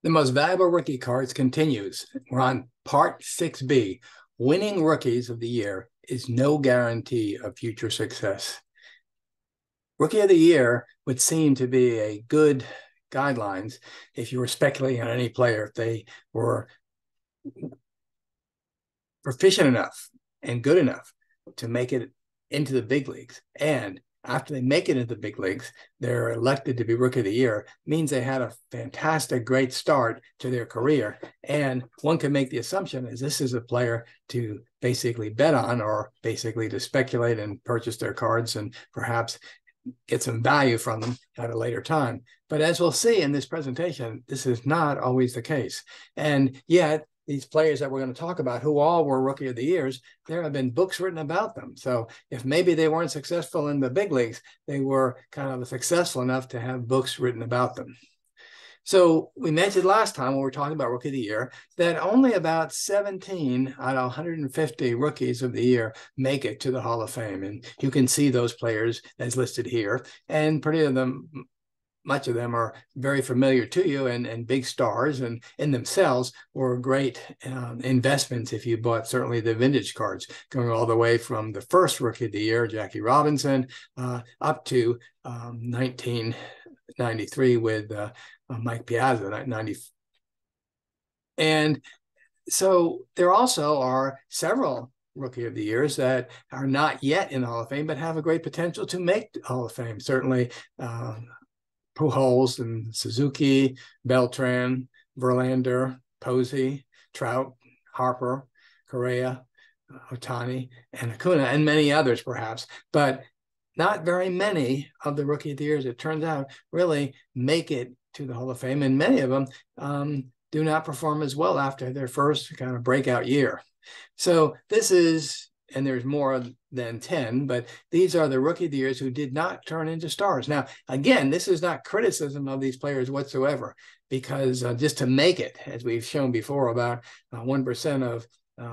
The most valuable rookie cards continues. We're on part 6B. Winning rookies of the year is no guarantee of future success. Rookie of the year would seem to be a good guidelines if you were speculating on any player, if they were proficient enough and good enough to make it into the big leagues. And after they make it into the big leagues, they're elected to be Rookie of the Year. Means they had a fantastic, great start to their career. And one can make the assumption is this is a player to basically bet on, or basically to speculate and purchase their cards and perhaps get some value from them at a later time. But as we'll see in this presentation, this is not always the case. And yet, these players that we're going to talk about, who all were Rookie of the Years, there have been books written about them. So if maybe they weren't successful in the big leagues, they were kind of successful enough to have books written about them. So we mentioned last time when we were talking about Rookie of the Year that only about 17 out of 150 Rookies of the Year make it to the Hall of Fame. And you can see those players as listed here. And much of them are very familiar to you and big stars, and in themselves were great investments if you bought certainly the vintage cards, going all the way from the first Rookie of the Year, Jackie Robinson, up to 1993 with Mike Piazza, 90. And so there also are several Rookie of the Years that are not yet in the Hall of Fame, but have a great potential to make the Hall of Fame. Certainly, Pujols and Suzuki, Beltran, Verlander, Posey, Trout, Harper, Correa, Ohtani, and Acuna, and many others perhaps. But not very many of the Rookie of the Years, it turns out, really make it to the Hall of Fame. And many of them do not perform as well after their first kind of breakout year. So this is, and there's more than 10, but these are the Rookie of the Years who did not turn into stars. Now, again, this is not criticism of these players whatsoever, because just to make it, as we've shown before, about 1% of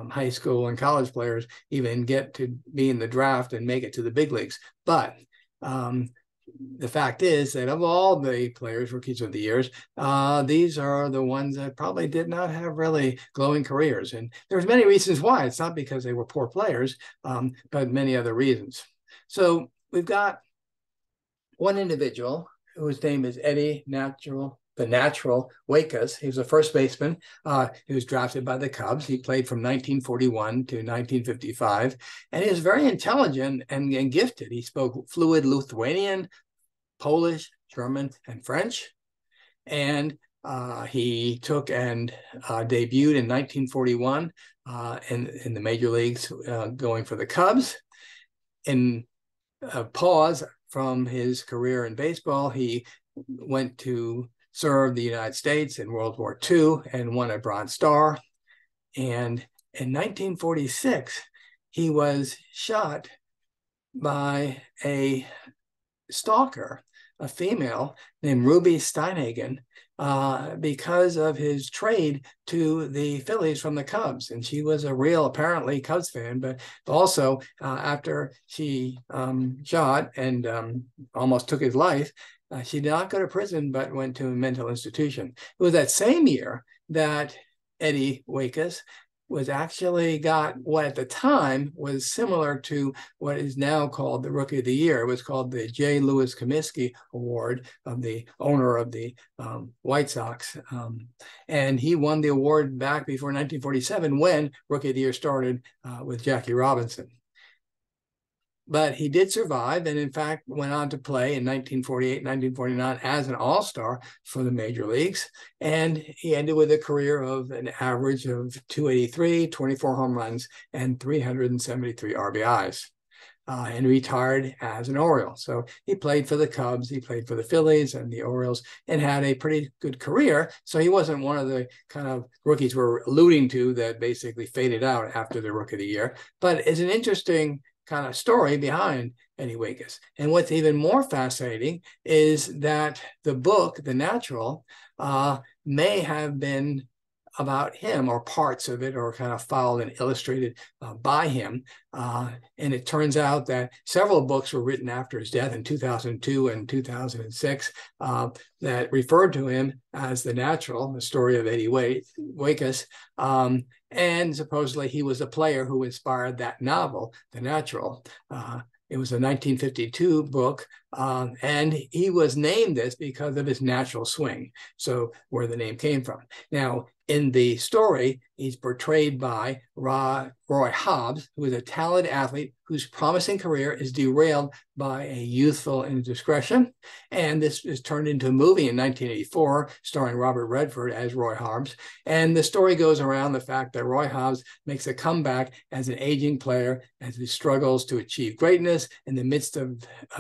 high school and college players even get to be in the draft and make it to the big leagues. But the fact is that of all the players, Rookies of the Years, these are the ones that probably did not have really glowing careers. And there's many reasons why. It's not because they were poor players, but many other reasons. So we've got one individual whose name is Eddie the Natural Waitkus. He was a first baseman. He was drafted by the Cubs. He played from 1941 to 1955, and he was very intelligent and gifted. He spoke fluent Lithuanian, Polish, German, and French. And he took and debuted in 1941 in the major leagues, going for the Cubs. In a pause from his career in baseball, he went to serve the United States in World War II and won a Bronze Star. And in 1946, he was shot by a stalker, a female named Ruby Steinhagen, because of his trade to the Phillies from the Cubs. And she was a real, apparently, Cubs fan, but also after she shot and almost took his life, she did not go to prison, but went to a mental institution. It was that same year that Eddie Waitkus was actually got what at the time was similar to what is now called the Rookie of the Year. It was called the J. Lewis Comiskey Award of the owner of the White Sox. And he won the award back before 1947 when Rookie of the Year started with Jackie Robinson. But he did survive, and in fact went on to play in 1948, 1949 as an all-star for the major leagues. And he ended with a career of an average of 283, 24 home runs, and 373 RBIs. And retired as an Oriole. So he played for the Cubs, he played for the Phillies and the Orioles, and had a pretty good career. So he wasn't one of the kind of rookies we're alluding to that basically faded out after the Rookie of the Year. But it's an interesting kind of story behind Eddie Waitkus. And what's even more fascinating is that the book, The Natural, may have been about him, or parts of it, or kind of followed and illustrated by him. And it turns out that several books were written after his death in 2002 and 2006 that referred to him as the Natural, the story of Eddie Waitkus. And supposedly he was a player who inspired that novel, The Natural. It was a 1952 book, and he was named this because of his natural swing. So where the name came from. Now, in the story, he's portrayed by Roy Hobbs, who is a talented athlete whose promising career is derailed by a youthful indiscretion. And this is turned into a movie in 1984, starring Robert Redford as Roy Hobbs. And the story goes around the fact that Roy Hobbs makes a comeback as an aging player as he struggles to achieve greatness in the midst of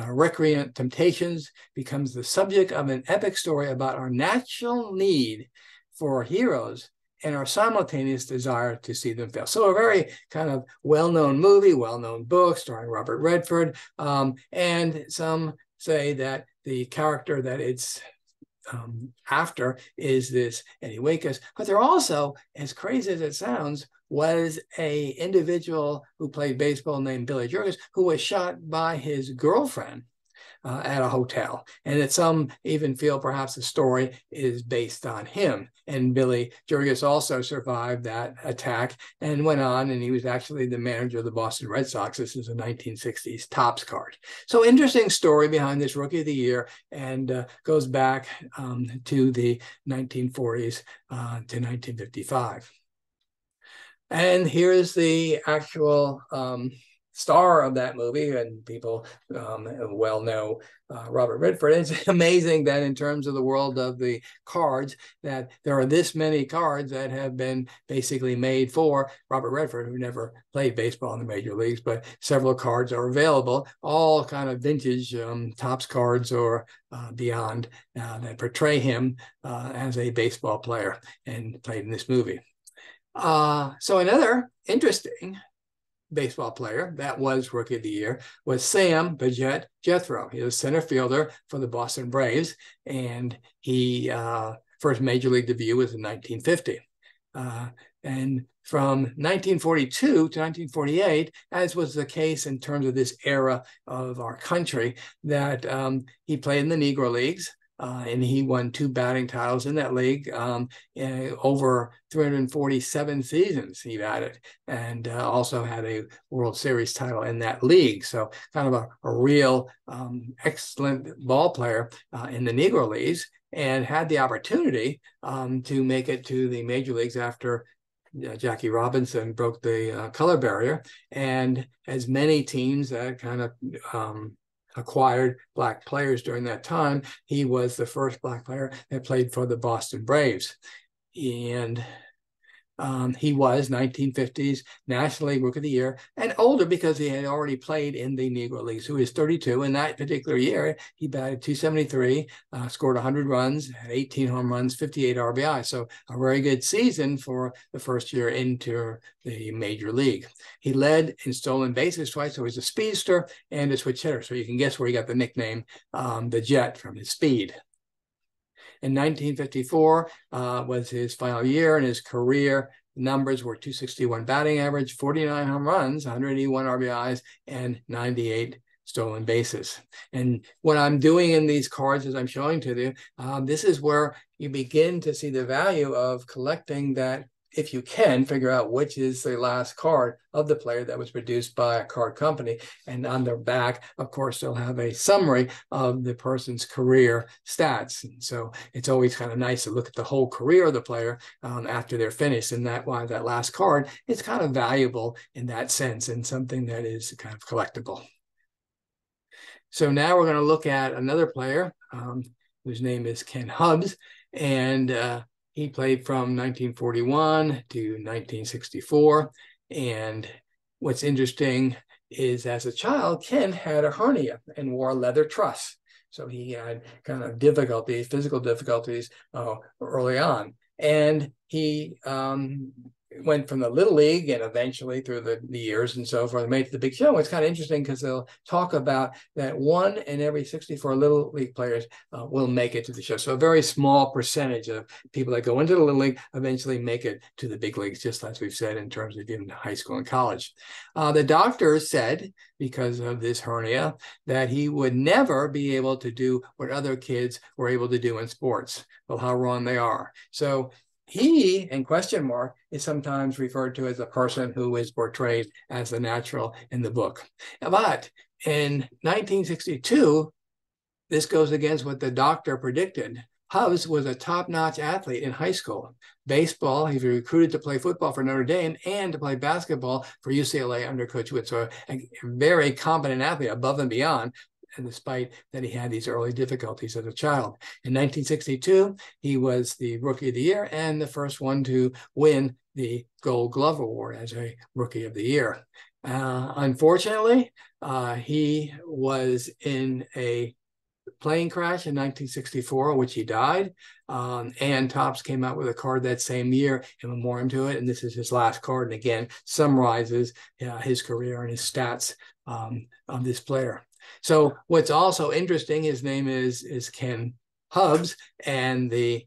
recreant temptations, becomes the subject of an epic story about our natural need for heroes and our simultaneous desire to see them fail. So a very kind of well-known movie, well-known book starring Robert Redford. And some say that the character that it's after is this Eddie Waitkus. But there also, as crazy as it sounds, was a individual who played baseball named Billy Jurgis, who was shot by his girlfriend at a hotel. And that some even feel perhaps the story is based on him. And Billy Jurgis also survived that attack and went on, and he was actually the manager of the Boston Red Sox. This is a 1960s Topps card. So interesting story behind this Rookie of the Year, and goes back to the 1940s to 1955. And here's the actual star of that movie, and people well know Robert Redford. It's amazing that in terms of the world of the cards, that there are this many cards that have been basically made for Robert Redford, who never played baseball in the major leagues, but several cards are available, all kind of vintage Topps cards or beyond that portray him as a baseball player and played in this movie. So another interesting baseball player that was Rookie of the Year was Sam the Jet Jethro. He was center fielder for the Boston Braves, and he first major league debut was in 1950. And from 1942 to 1948, as was the case in terms of this era of our country, that he played in the Negro Leagues. And he won 2 batting titles in that league, over 347 seasons he batted, and also had a World Series title in that league. So kind of a real excellent ball player in the Negro Leagues, and had the opportunity to make it to the major leagues after Jackie Robinson broke the color barrier. And as many teams that kind of acquired Black players during that time, he was the first Black player that played for the Boston Braves. And he was 1950s National League Rookie of the Year, and older because he had already played in the Negro League. So he was 32. In that particular year, he batted 273, scored 100 runs, had 18 home runs, 58 RBI. So a very good season for the first year into the major league. He led in stolen bases twice, so he's a speedster and a switch hitter. So you can guess where he got the nickname, the Jet, from his speed. In 1954 was his final year, and his career numbers were 261 batting average, 49 home runs, 181 RBIs, and 98 stolen bases. And what I'm doing in these cards, as I'm showing to you, this is where you begin to see the value of collecting that. If you can figure out which is the last card of the player that was produced by a card company. And on their back, of course, they'll have a summary of the person's career stats. And so it's always kind of nice to look at the whole career of the player after they're finished. And that why that last card is kind of valuable in that sense, and something that is kind of collectible. So now we're going to look at another player whose name is Ken Hubbs. And he played from 1941 to 1964. And what's interesting is, as a child, Ken had a hernia and wore leather truss. So he had kind of difficulties, physical difficulties early on. And he went from the little league and eventually through the years and so forth, made it to the big show. It's kind of interesting because they'll talk about that 1 in every 64 little league players will make it to the show. So a very small percentage of people that go into the little league eventually make it to the big leagues, just as we've said in terms of even high school and college. The doctor said, because of this hernia, that he would never be able to do what other kids were able to do in sports. Well, how wrong they are. So he, in question mark, is sometimes referred to as a person who is portrayed as the natural in the book. But in 1962, this goes against what the doctor predicted. Hubbs was a top-notch athlete in high school. Baseball, he was recruited to play football for Notre Dame and to play basketball for UCLA under Coach Witt. So a very competent athlete above and beyond, and despite that he had these early difficulties as a child. In 1962, he was the Rookie of the Year and the first one to win the Gold Glove Award as a Rookie of the Year. Unfortunately, he was in a plane crash in 1964, which he died. And Topps came out with a card that same year in memoriam to it. And this is his last card. And again, summarizes his career and his stats of this player. So what's also interesting, his name is Ken Hubbs, and the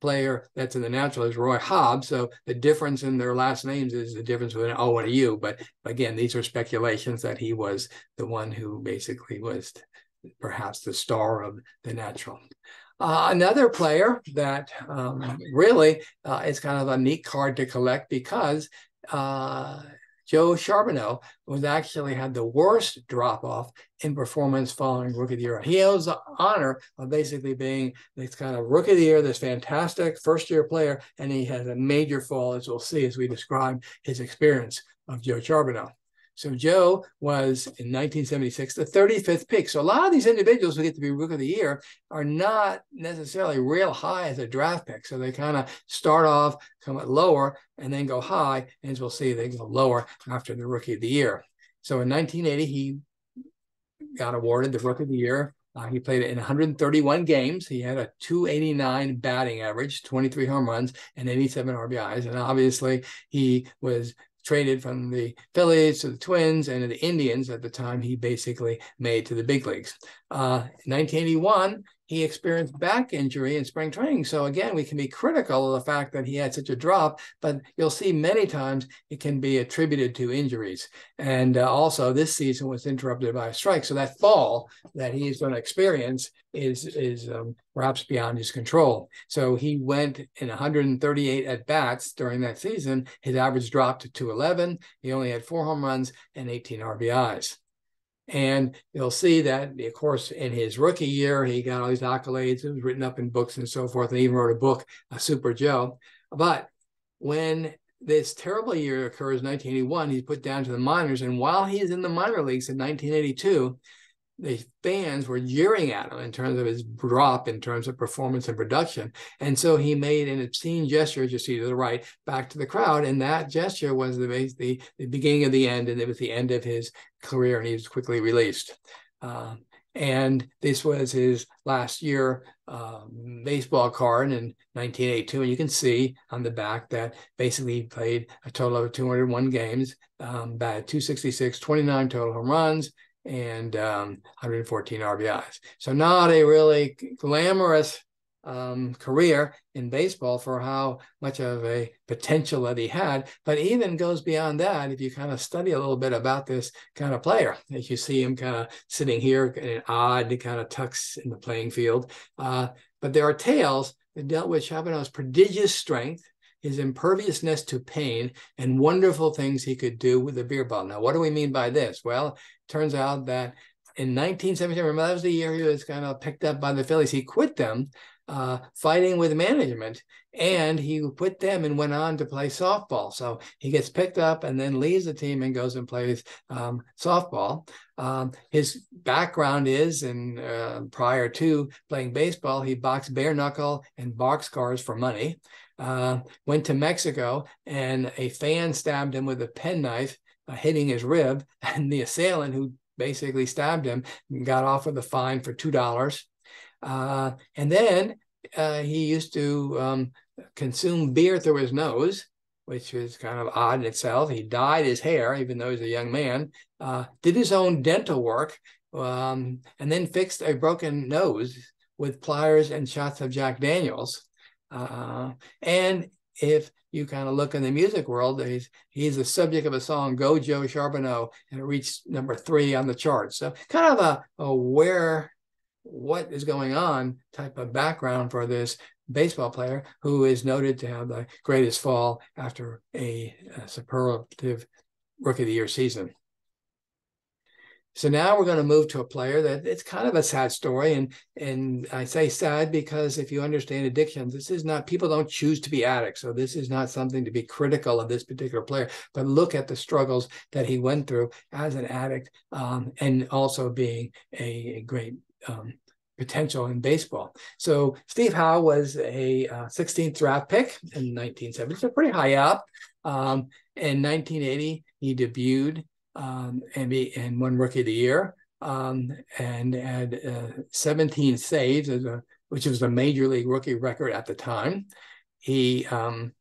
player that's in the natural is Roy Hobbs. So the difference in their last names is the difference with an O and a U. But again, these are speculations that he was the one who basically was perhaps the star of the natural. Another player that really is kind of a neat card to collect because Joe Charbonneau was actually had the worst drop-off in performance following Rookie of the Year. He has the honor of basically being this kind of Rookie of the Year, this fantastic first-year player, and he has a major fall, as we'll see as we describe his experience of Joe Charbonneau. So Joe was, in 1976, the 35th pick. So a lot of these individuals who get to be Rookie of the Year are not necessarily real high as a draft pick. So they kind of start off somewhat lower and then go high. And as we'll see, they go lower after the Rookie of the Year. So in 1980, he got awarded the Rookie of the Year. He played in 131 games. He had a 289 batting average, 23 home runs, and 87 RBIs. And obviously, he was traded from the Phillies to the Twins and to the Indians at the time he basically made to the big leagues. In 1981, he experienced back injury in spring training. So again, we can be critical of the fact that he had such a drop, but you'll see many times it can be attributed to injuries. And also this season was interrupted by a strike. So that fall that he's going to experience is perhaps beyond his control. So he went in 138 at-bats during that season. His average dropped to 211. He only had 4 home runs and 18 RBIs. And you'll see that, of course, in his rookie year, he got all these accolades. It was written up in books and so forth, and even wrote a book, Super Joe. But when this terrible year occurs, 1981, he's put down to the minors. And while he's in the minor leagues in 1982, the fans were jeering at him in terms of his drop, in terms of performance and production. And so he made an obscene gesture, as you see to the right, back to the crowd. And that gesture was the beginning of the end, and it was the end of his career, and he was quickly released. And this was his last year baseball card in 1982. And you can see on the back that basically he played a total of 201 games, batted 266, 29 total home runs, and 114 RBIs. So not a really glamorous career in baseball for how much of a potential that he had, but even goes beyond that if you kind of study a little bit about this kind of player. As you see him kind of sitting here in an odd kind of tux in the playing field. But there are tales that dealt with Charbonneau's prodigious strength, his imperviousness to pain, and wonderful things he could do with a beer bottle. Now, what do we mean by this? Well, it turns out that in 1977, remember that was the year he was kind of picked up by the Phillies. He quit them, fighting with management, and he quit them and went on to play softball. So he gets picked up and then leaves the team and goes and plays softball. His background is, and prior to playing baseball, he boxed bare knuckle and boxcars for money. Went to Mexico, and a fan stabbed him with a penknife, hitting his rib, and the assailant who basically stabbed him got off with a fine for $2. And then he used to consume beer through his nose, which is kind of odd in itself. He dyed his hair, even though he's a young man, did his own dental work, and then fixed a broken nose with pliers and shots of Jack Daniels. And if you kind of look in the music world, he's the subject of a song, Go Joe Charbonneau, and it reached #3 on the charts. So kind of a what is going on type of background for this baseball player who is noted to have the greatest fall after a superlative Rookie of the Year season. So now we're going to move to a player that it's kind of a sad story. And I say sad because if you understand addictions, this is not, people don't choose to be addicts. So this is not something to be critical of this particular player, but look at the struggles that he went through as an addict, and also being a great potential in baseball. So Steve Howe was a 16th draft pick in 1970, so pretty high up. In 1980, he debuted and won Rookie of the Year, and had 17 saves, which was a major league rookie record at the time. He in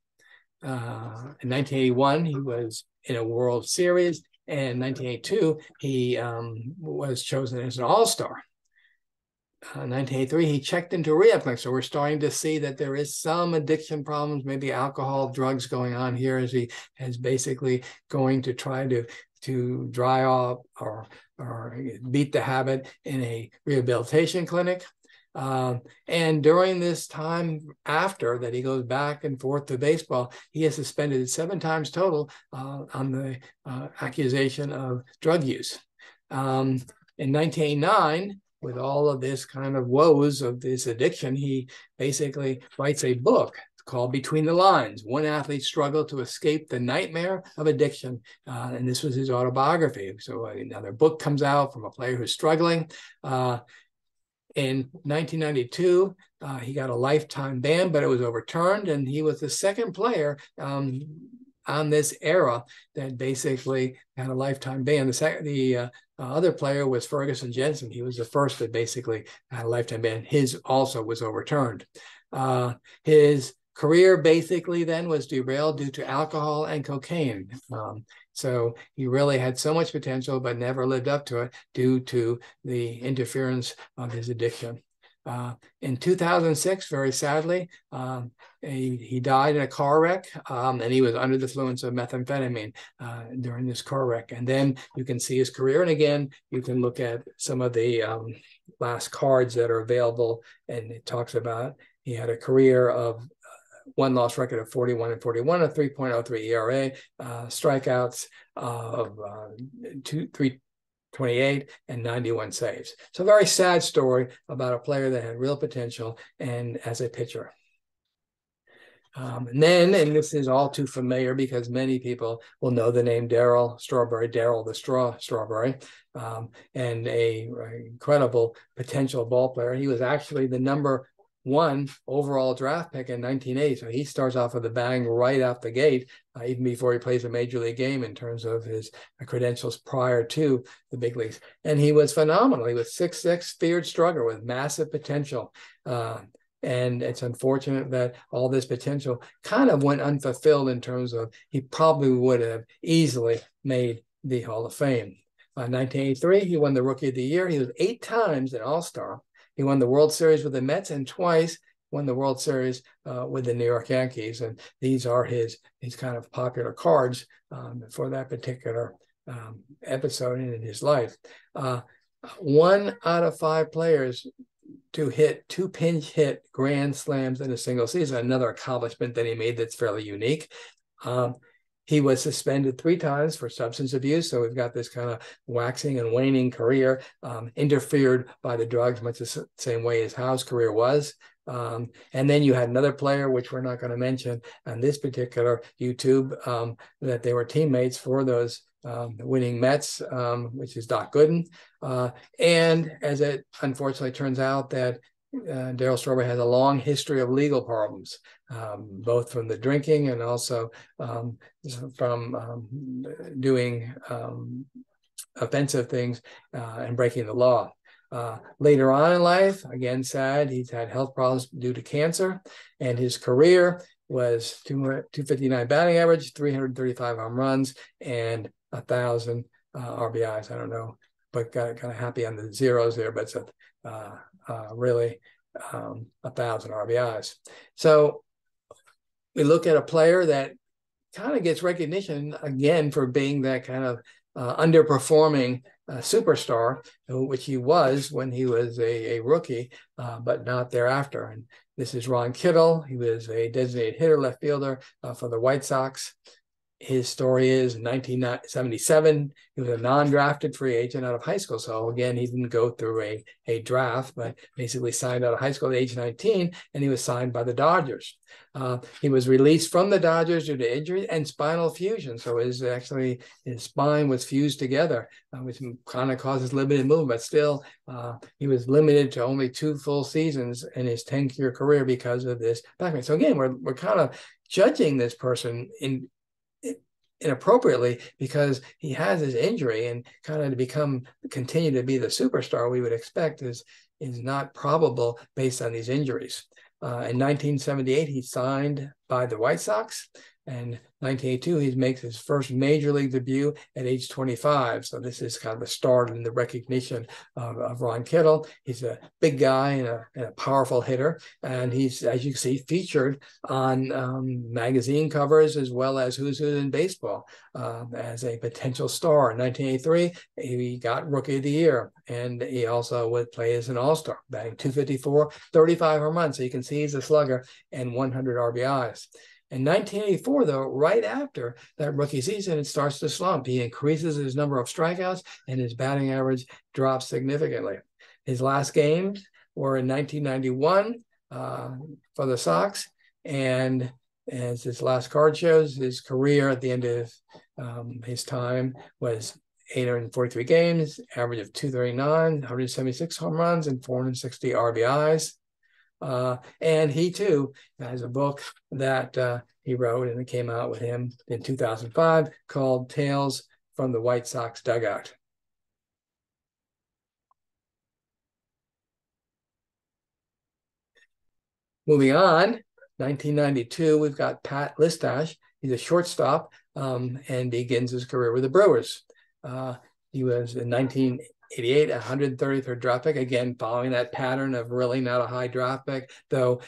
1981 he was in a World Series, and in 1982 he was chosen as an All-Star. 1983 he checked into a rehab clinic, so we're starting to see that there is some addiction problems, maybe alcohol, drugs going on here, as he is basically going to try to dry off or beat the habit in a rehabilitation clinic. And during this time after that, he goes back and forth to baseball. He is suspended 7 times total on the accusation of drug use. In 1989, with all of this kind of woes of this addiction, he basically writes a book called Between the Lines, One Athlete's Struggle to Escape the Nightmare of Addiction. And this was his autobiography. So another book comes out from a player who's struggling. In 1992, he got a lifetime ban, but it was overturned, and he was the second player on this era that basically had a lifetime ban. The other player was Ferguson Jensen. He was the first that basically had a lifetime ban. His also was overturned. His career basically then was derailed due to alcohol and cocaine. So he really had so much potential, but never lived up to it due to the interference of his addiction. In 2006, very sadly, he died in a car wreck, and he was under the influence of methamphetamine during this car wreck. And then you can see his career. And again, you can look at some of the last cards that are available, and it talks about he had a career of one-loss record of 41-41, a 3.03 ERA, strikeouts of 328, and 91 saves. So a very sad story about a player that had real potential and as a pitcher. And this is all too familiar because many people will know the name Darryl Strawberry, Darryl the Strawberry, and a incredible potential ball player. He was actually the #1 overall draft pick in 1980. So he starts off with a bang right out the gate, even before he plays a major league game in terms of his credentials prior to the big leagues. And he was phenomenal. He was 6'6", feared strugger with massive potential. And it's unfortunate that all this potential kind of went unfulfilled in terms of he probably would have easily made the Hall of Fame. In 1983, he won the Rookie of the Year. He was 8 times an All-Star. He won the World Series with the Mets and twice won the World Series with the New York Yankees. And these are his kind of popular cards for that particular episode in his life. 1 out of 5 players to hit 2 pinch hit grand slams in a single season, another accomplishment that he made that's fairly unique. He was suspended 3 times for substance abuse. So we've got this kind of waxing and waning career, interfered by the drugs, much the same way as Howe's career was. And then you had another player, which we're not going to mention on this particular YouTube, that they were teammates for those winning Mets, which is Doc Gooden. And as it unfortunately turns out that Darryl Strawberry has a long history of legal problems, both from the drinking and also from doing offensive things and breaking the law. Later on in life, again, sad, he's had health problems due to cancer, and his career was 259 batting average, 335 home runs, and 1,000 RBIs. I don't know, but got kind of happy on the zeros there, but it's really 1,000 RBIs. So we look at a player that kind of gets recognition again for being that kind of underperforming superstar, which he was when he was a rookie, but not thereafter. And this is Ron Kittle. He was a designated hitter, left fielder for the White Sox. His story is in 1977, he was a non-drafted free agent out of high school. So again, he didn't go through a draft, but basically signed out of high school at age 19, and he was signed by the Dodgers. He was released from the Dodgers due to injury and spinal fusion. So his spine was fused together, which kind of causes limited movement. But still, he was limited to only 2 full seasons in his 10-year career because of this background. So again, we're kind of judging this person inappropriately because he has his injury, and kind of to continue to be the superstar we would expect is not probable based on these injuries. In 1978, he signed by the White Sox, and 1982, he makes his first major league debut at age 25. So this is kind of a start in the recognition of Ron Kittle. He's a big guy and a powerful hitter. And he's, as you can see, featured on magazine covers as well as Who's Who in Baseball as a potential star. In 1983, he got Rookie of the Year. And he also would play as an all-star, batting .254, 35 home runs. So you can see he's a slugger, and 100 RBIs. In 1984, though, right after that rookie season, it starts to slump. He increases his number of strikeouts, and his batting average drops significantly. His last games were in 1991 for the Sox, and as his last card shows, his career at the end of his time was 843 games, average of 239, 176 home runs, and 460 RBIs. And he too has a book that he wrote, and it came out with him in 2005 called Tales from the White Sox Dugout. Moving on, 1992, we've got Pat Listash. He's a shortstop and begins his career with the Brewers. He was in 1988, 133rd draft pick, again, following that pattern of really not a high draft pick, though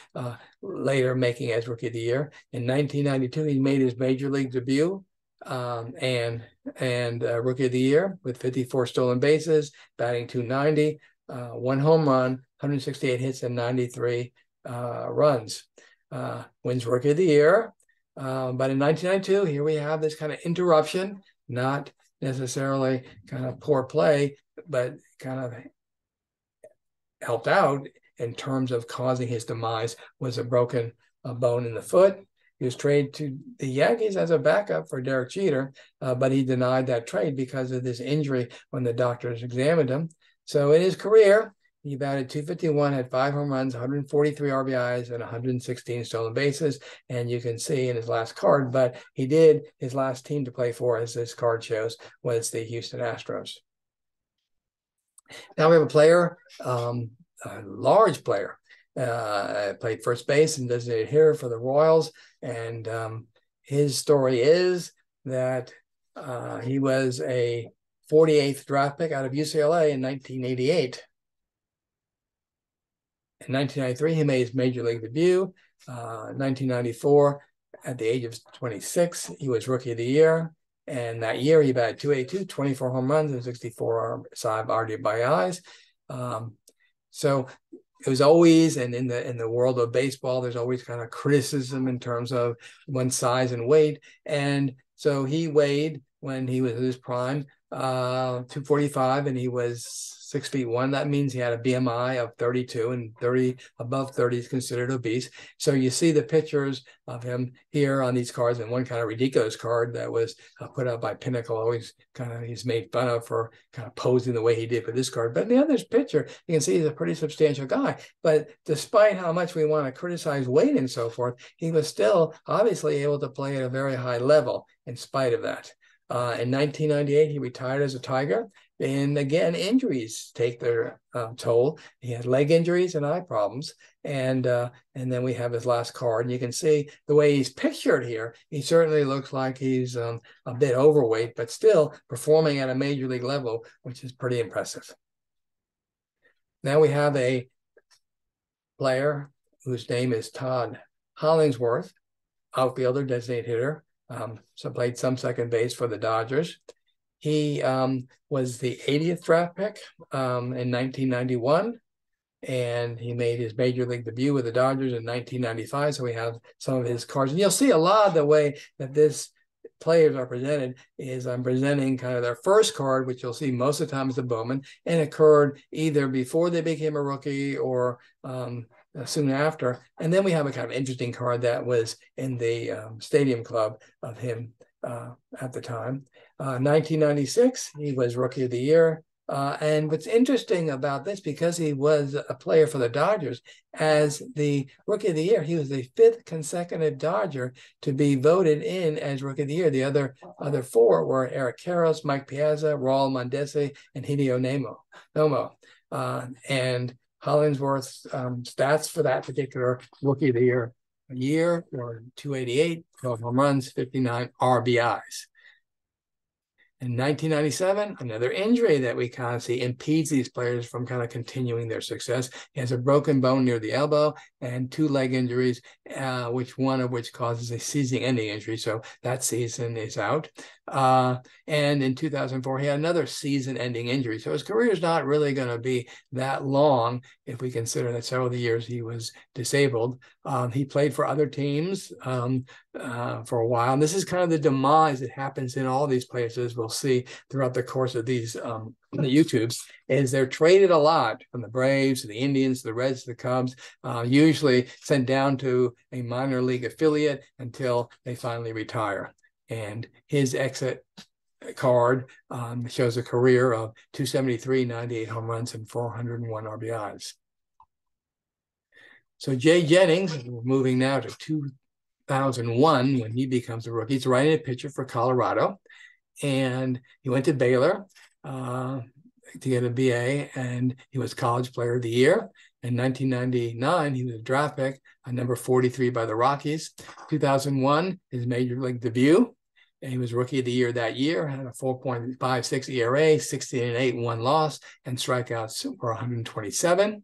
later making as Rookie of the Year. In 1992, he made his major league debut and Rookie of the Year with 54 stolen bases, batting .290, 1 home run, 168 hits, and 93 runs. Wins Rookie of the Year. But in 1992, here we have this kind of interruption, not necessarily kind of poor play, but kind of helped out in terms of causing his demise, was a broken bone in the foot. He was traded to the Yankees as a backup for Derek Jeter, but he denied that trade because of this injury when the doctors examined him. So in his career, he batted .251, had 5 home runs, 143 RBIs, and 116 stolen bases. And you can see in his last card, but his last team to play for, as this card shows, was the Houston Astros. Now we have a player, a large player, played first base and designated hitter for the Royals. And his story is that he was a 48th draft pick out of UCLA in 1988. In 1993, he made his major league debut. 1994, at the age of 26, he was Rookie of the Year. And that year, he batted .282, 24 home runs, and 64 RBIs. So it was always, and in the world of baseball, there's always kind of criticism in terms of one's size and weight. And so he weighed, when he was in his prime, 245, and he was 6'1". That means he had a BMI of 32, and above 30 is considered obese. So you see the pictures of him here on these cards, and one kind of ridiculous card that was put out by Pinnacle. Always kind of, he's made fun of for kind of posing the way he did for this card. But in the other picture, you can see he's a pretty substantial guy. But despite how much we want to criticize weight and so forth, he was still obviously able to play at a very high level in spite of that. In 1998, he retired as a Tiger, And again, injuries take their toll. He had leg injuries and eye problems. And then we have his last card. And you can see the way he's pictured here, he certainly looks like he's a bit overweight, but still performing at a major league level, which is pretty impressive. Now we have a player whose name is Todd Hollandsworth, outfielder, designated hitter. So played some second base for the Dodgers. He was the 80th draft pick in 1991, and he made his major league debut with the Dodgers in 1995. So we have some of his cards. And you'll see a lot of the way that this players are presented is I'm presenting kind of their first card, which you'll see most of the time is the Bowman, and occurred either before they became a rookie or soon after. And then we have a kind of interesting card that was in the Stadium Club of him at the time. 1996, he was Rookie of the Year. And what's interesting about this, because he was a player for the Dodgers, as the Rookie of the Year, he was the 5th consecutive Dodger to be voted in as Rookie of the Year. The other 4 were Erik, Mike Piazza, Raul Mondesi, and Hideo Nomo. And Hollandsworth's stats for that particular Rookie of the Year were 288, 12 home runs, 59 RBIs. In 1997, another injury that we kind of see impedes these players from kind of continuing their success. He has a broken bone near the elbow and 2 leg injuries, one of which causes a season-ending injury. So that season is out. And in 2004, he had another season-ending injury. So his career is not really going to be that long if we consider that several of the years he was disabled. He played for other teams for a while. And this is kind of the demise that happens in all these places. We'll see throughout the course of these the YouTubes, is they're traded a lot from the Braves to the Indians, to the Reds, to the Cubs, usually sent down to a minor league affiliate until they finally retire. And his exit card shows a career of 273, 98 home runs, and 401 RBIs. So Jay Jennings, moving now to 2001 when he becomes a rookie. He's a right-handed pitcher for Colorado, and he went to Baylor to get a BA, and he was College Player of the Year. In 1999, he was a draft pick, number 43 by the Rockies. 2001, his major league debut, and he was Rookie of the Year that year. Had a 4.56 ERA, 16-8, 1 loss, and strikeouts were 127.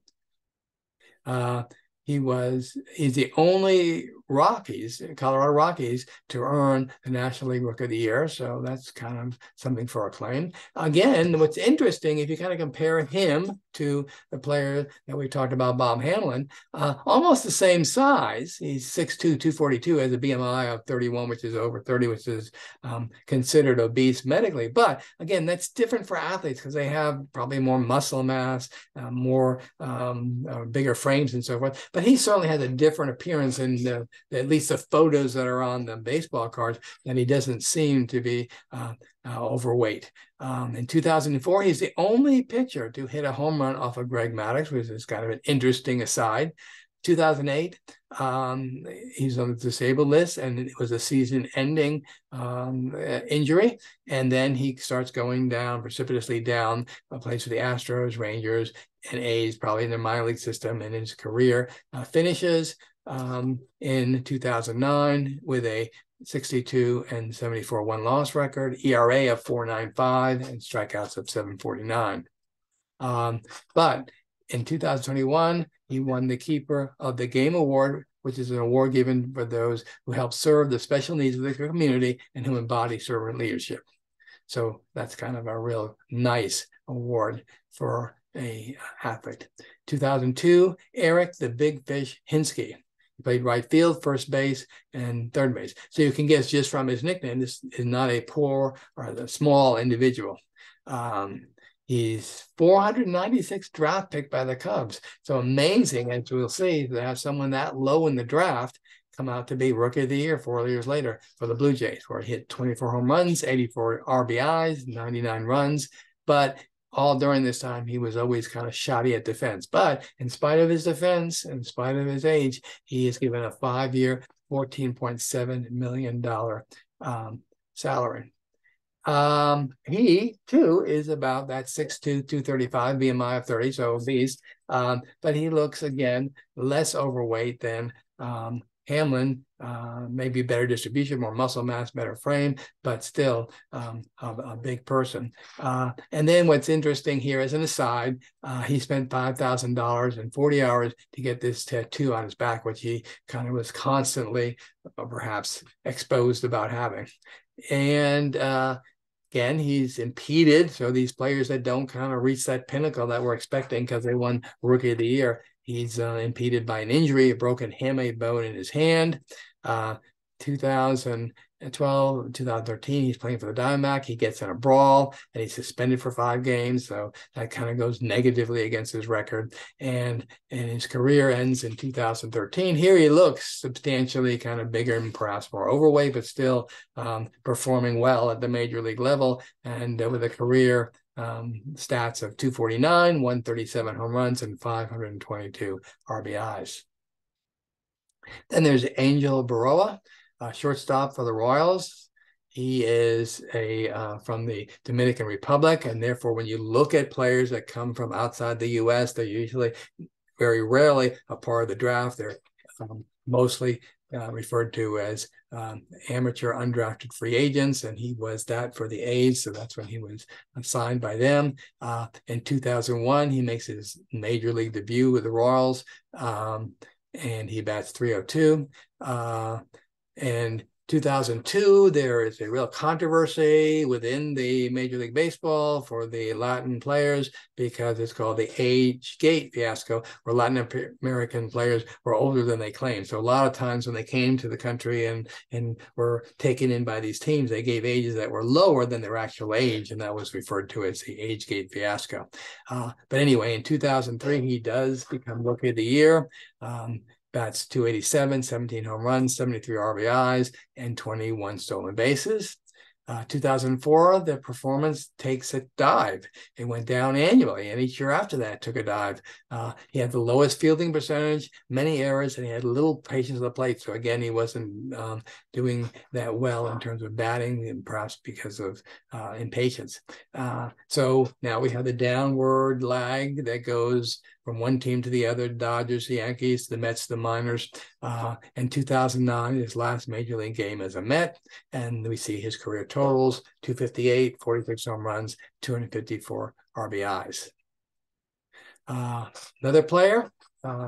He's the only Colorado Rockies, to earn the National League Rookie of the Year. So that's kind of something for acclaim. Again, what's interesting, if you kind of compare him to the player that we talked about, Bob Hamlin, almost the same size. He's 6'2", 242, has a BMI of 31, which is over 30, which is considered obese medically. But again, that's different for athletes because they have probably more muscle mass, more bigger frames and so forth. But he certainly has a different appearance in at least the photos that are on the baseball cards, and he doesn't seem to be overweight. In 2004, he's the only pitcher to hit a home run off of Greg Maddux, which is kind of an interesting aside. 2008, he's on the disabled list, and it was a season-ending injury. And then he starts going down, precipitously down, plays for the Astros, Rangers, and A's, probably in the minor league system. And his career finishes in 2009 with a 62 and 74 1-loss record, ERA of 4.95, and strikeouts of 749. But in 2021, he won the Keeper of the Game Award, which is an award given for those who help serve the special needs of the community and who embody servant leadership. So that's kind of a real nice award for an athlete. 2002, Erik, the Big Fish Hinske. He played right field, first base, and third base. So you can guess just from his nickname, this is not a poor or a small individual. He's 496 draft pick by the Cubs. So amazing, as we'll see, to have someone that low in the draft come out to be Rookie of the Year 4 years later for the Blue Jays, where he hit 24 home runs, 84 RBIs, 99 runs. But all during this time, he was always kind of shoddy at defense. But in spite of his defense, in spite of his age, he is given a 5-year, $14.7 million salary. He too is about that 6'2", 235 BMI of 30, so obese. But he looks again less overweight than Hamlin, maybe better distribution, more muscle mass, better frame, but still a big person. And then what's interesting here as an aside, he spent $5,000 and 40 hours to get this tattoo on his back, which he kind of was constantly perhaps exposed about having. And again, he's impeded. So these players that don't kind of reach that pinnacle that we're expecting because they won Rookie of the Year, he's impeded by an injury, a broken hamate bone in his hand. 2012, 2013, he's playing for the Diamondback. He gets in a brawl and he's suspended for 5 games. So that kind of goes negatively against his record. And his career ends in 2013. Here he looks substantially kind of bigger and perhaps more overweight, but still performing well at the major league level. And with a career stats of 249, 137 home runs, and 522 RBIs. Then there's Angel Berroa, shortstop for the Royals. He is from the Dominican Republic, and therefore when you look at players that come from outside the U.S., they're usually, very rarely, a part of the draft. They're mostly referred to as amateur undrafted free agents, and he was that for the A's, so that's when he was signed by them. In 2001, he makes his major league debut with the Royals, and he bats .302. And 2002, there is a real controversy within the Major League Baseball for the Latin players because it's called the age gate fiasco, where Latin American players were older than they claimed. So a lot of times when they came to the country and were taken in by these teams, they gave ages that were lower than their actual age, and that was referred to as the age gate fiasco. But anyway, in 2003, he does become Rookie of the Year. Bats .287, 17 home runs, 73 RBIs, and 21 stolen bases. 2004, the performance takes a dive. It went down annually, and each year after that took a dive. He had the lowest fielding percentage, many errors, and he had little patience at the plate. So again, he wasn't doing that well in terms of batting, and perhaps because of impatience. So now we have the downward lag that goes from one team to the other, Dodgers, the Yankees, the Mets, the Miners. In 2009, his last major league game as a Met, and we see his career totals: 258, 46 home runs, 254 RBIs. Another player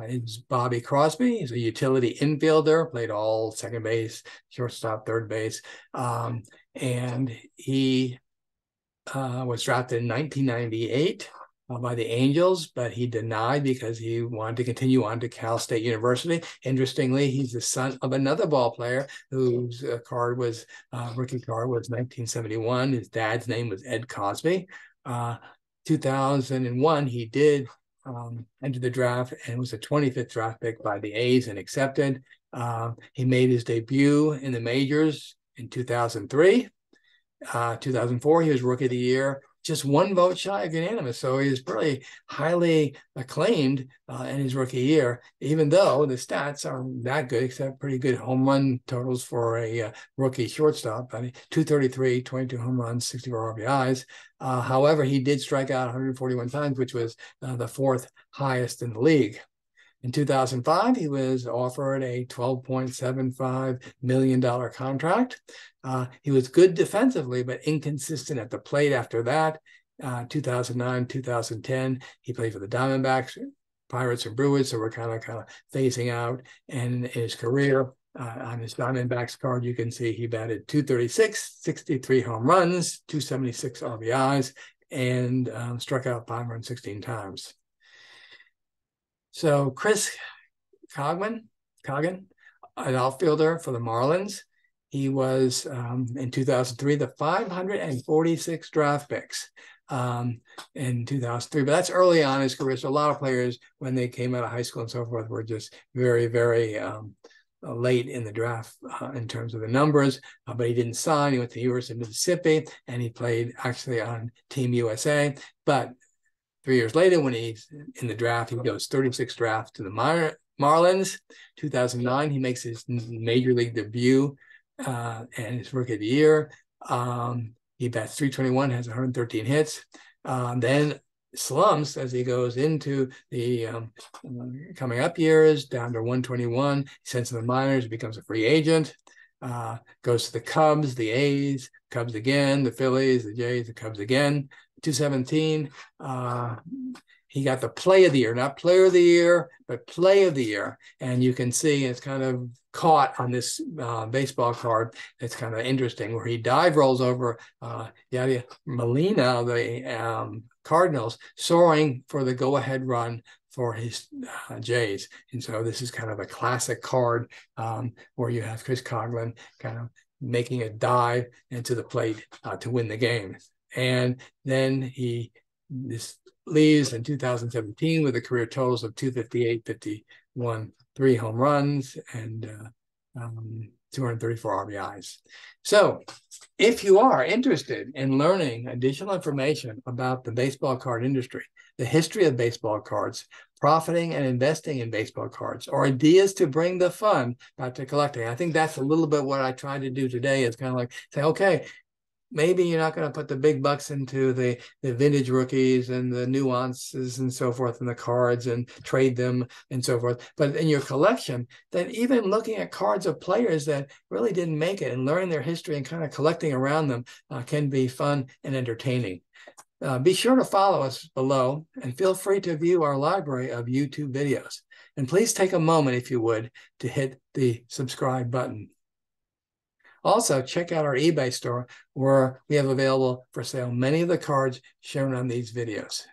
is Bobby Crosby. He's a utility infielder, played all second base, shortstop, third base, and he was drafted in 1998 by the Angels, but he denied because he wanted to continue on to Cal State University. Interestingly, he's the son of another ball player whose rookie card was 1971. His dad's name was Ed Cosby. 2001, he did enter the draft and was a 25th draft pick by the A's and accepted. He made his debut in the majors in 2003. 2004, he was Rookie of the Year, just 1 vote shy of unanimous. So he was pretty highly acclaimed in his rookie year, even though the stats aren't that good, except pretty good home run totals for a rookie shortstop. I mean, 233, 22 home runs, 64 RBIs. However, he did strike out 141 times, which was the 4th highest in the league. In 2005, he was offered a $12.75 million contract. He was good defensively, but inconsistent at the plate after that. 2009, 2010, he played for the Diamondbacks, Pirates, and Brewers, so we're kind of phasing out. And in his career, on his Diamondbacks card, you can see he batted .236, 63 home runs, 276 RBIs, and struck out 516 times. So Chris Coggin, an outfielder for the Marlins. He was, in 2003, the 546 draft picks in 2003. But that's early on in his career. So a lot of players, when they came out of high school and so forth, were just very, very late in the draft in terms of the numbers. But he didn't sign. He went to the University of Mississippi, and he played actually on Team USA. But 3 years later, when he's in the draft, he goes 36th draft to the Marlins. 2009, he makes his major league debut and his Rookie of the Year. He bats .321, has 113 hits. Then slumps as he goes into the coming up years, down to 121. He sends to the minors, becomes a free agent. Goes to the Cubs, the A's, Cubs again, the Phillies, the Jays, the Cubs again. 217. He got the play of the year, not player of the year, but play of the year. And you can see it's kind of caught on this baseball card. It's kind of interesting where he dive rolls over Yadier Molina, the Cardinals, soaring for the go-ahead run for his Jays. And so this is kind of a classic card where you have Chris Coghlan kind of making a dive into the plate to win the game. And then he leaves in 2017 with a career totals of 258, 51, 3 home runs, and 234 RBIs. So if you are interested in learning additional information about the baseball card industry, the history of baseball cards, profiting and investing in baseball cards, or ideas to bring the fun back to collecting, I think that's a little bit what I tried to do today, is kind of like say, okay, maybe you're not going to put the big bucks into the vintage rookies and the nuances and so forth in the cards and trade them and so forth. But in your collection, then even looking at cards of players that really didn't make it and learning their history and kind of collecting around them can be fun and entertaining. Be sure to follow us below and feel free to view our library of YouTube videos. And please take a moment, if you would, to hit the subscribe button. Also, check out our eBay store where we have available for sale many of the cards shown on these videos.